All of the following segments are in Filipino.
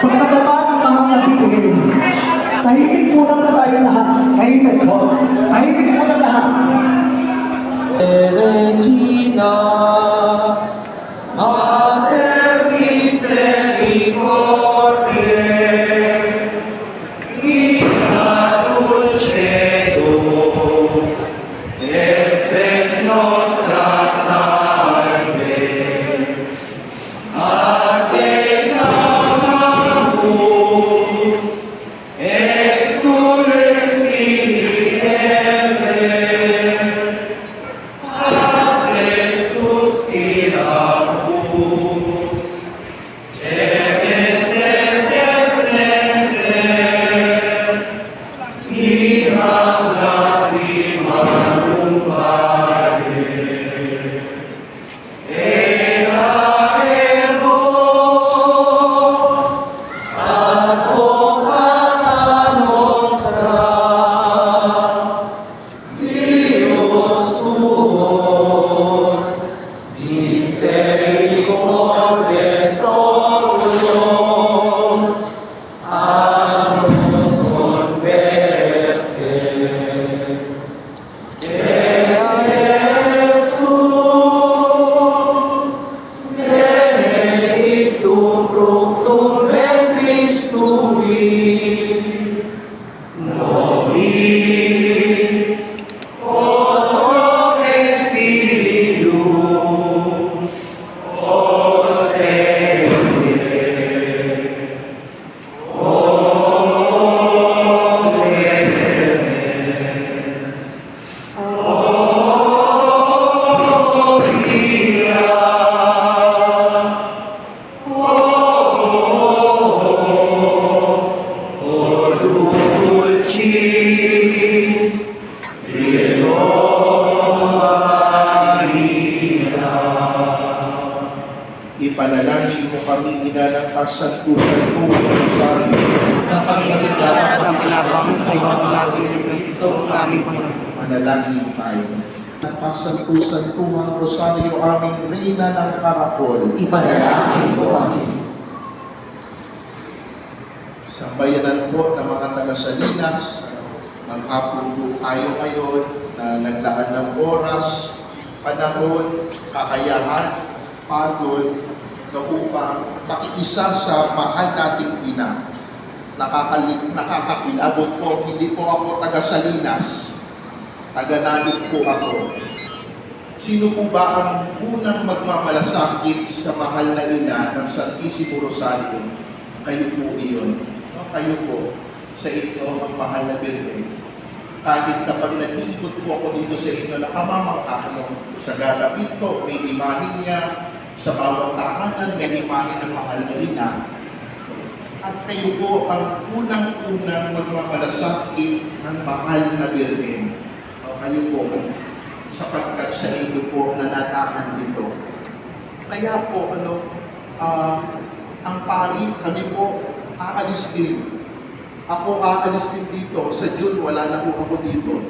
Pagkatapos ng mga nabitin, tahimik muna na tayo lahat. Tahimik po. Tahimik muna lahat. Regina, Mater Misericordiae, Vita dulcedo, et spes nostra salve. A te clamamus, exsules Filii Eve, suspiramus, gementes et plentes, miram lacrimarum vale. Era ergo advocata nostra, Deus tuos, misericordes oculos, a nos converte. Ea Jesús, benedictum fructum ventris tui, nobis post exilium, Ipanalangin mo kami, ina ng kasantusan mo, Rosario. na pagkakita ng palabang sa iyo ng lagi ni Kristo, aming Panginoon. Manalangin tayo. Ang kasantusan mo, ang Rosario, aming Reyna ng Karapol. Ipanalangin po kami. Sa bayanan po ng mga taga-Salinas, maghapon po tayo ngayon na naglaan ng oras, panahon, kakayahan, pagod, na upang pakiisa sa mahal nating ina. Nakakakilabot po, hindi po ako taga-Salinas, taga-Nalit po ako. Sino po ba ang unang magmamalasakit sa mahal na ina ng Santissimo Rosario? Kayo po iyon. No? Kayo po sa inyo ang mahal na Birhen. Kahit kapag nag-iikot po ako dito sa inyo, nakamamangka sa gabi ito, may imahin niya, sa bawat tahanan, may imahin ng mahal na ina. At kayo po ang unang-unang magmamalasakit ng mahal na Birhen. Kayo po, sapagkat sa inyo po nanatahan ito. Kaya po, ang pari, kami po, aalis din. Ako aalis din dito. Sa June, wala na po ako dito.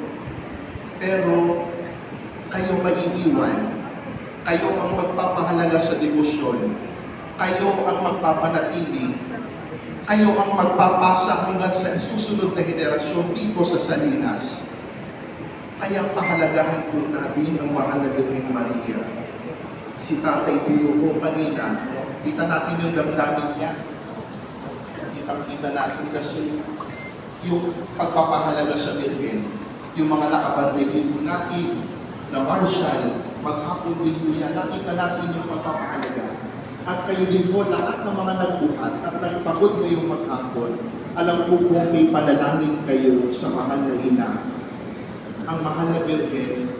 Pero, kayo maiiwan. Kayo ang magpapahalaga sa debosyon. Kayo ang magpapanatili. Kayo ang magpapasa hanggang sa susunod na henerasyon dito sa Salinas. Kaya pahalagahan po natin ang mahal na Birhen Maria. Si Tatay Pio po kanina, kita natin yung damdamin niya. Kita natin kasi yung pagpapahalaga sa Birhen, yung mga nakabantay din natin na marshal, maghapon din po yan, nakita natin yung pagpapahalaga. At kayo din po, lahat ng mga nagbuhat at nagpagod ngayong maghapon, alam po kung may panalangin kayo sa mahal na ina. Ang mahal na Birhen,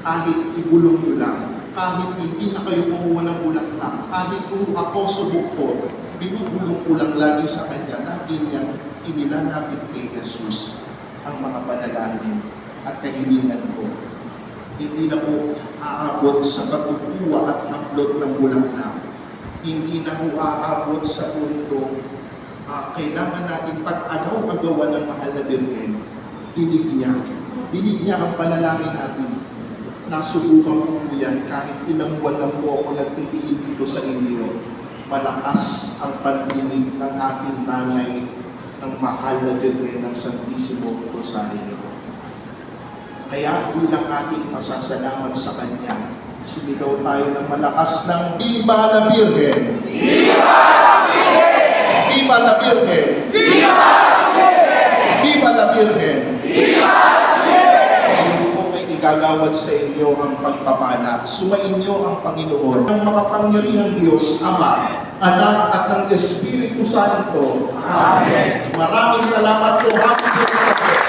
kahit ibulong nyo lang, kahit hindi na kayo kumuha ng bulaklak, kahit kung ako subok ko, binubulong ko lang lagi sa kanya, lagi niyang inilalapit kay Jesus ang mga panalangin at kahilingan ko. Hindi na po aabot sa pagkukuha at upload ng bulaklak. Hindi na po aabot sa punto kailangan natin pag-agaw-agawan ng mahal na Birhen. dinig niya. Dinig niya ang panalangin natin. Nasubukan ko po yan kahit ilang buwan lang po ako nagtitingin dito sa inyo. Malakas ang pandinig ng ating nanay ng mahal na Birhen ng Santisimo Rosario. Kaya bilang ating pasasalamat sa Kanya, sumigaw tayo ng malakas ng Viva la Virgen! Viva la Virgen! Viva la Virgen! Viva la Virgen! Viva la Virgen! Viva la Virgen! Ngayon po ay igagawad sa inyo ang pagpapala. Sumainyo ang Panginoon, ang makapangyarihang Diyos, Ama, Anak at ng Espiritu Santo. Amen. Maraming salamat po. Happy Birthday!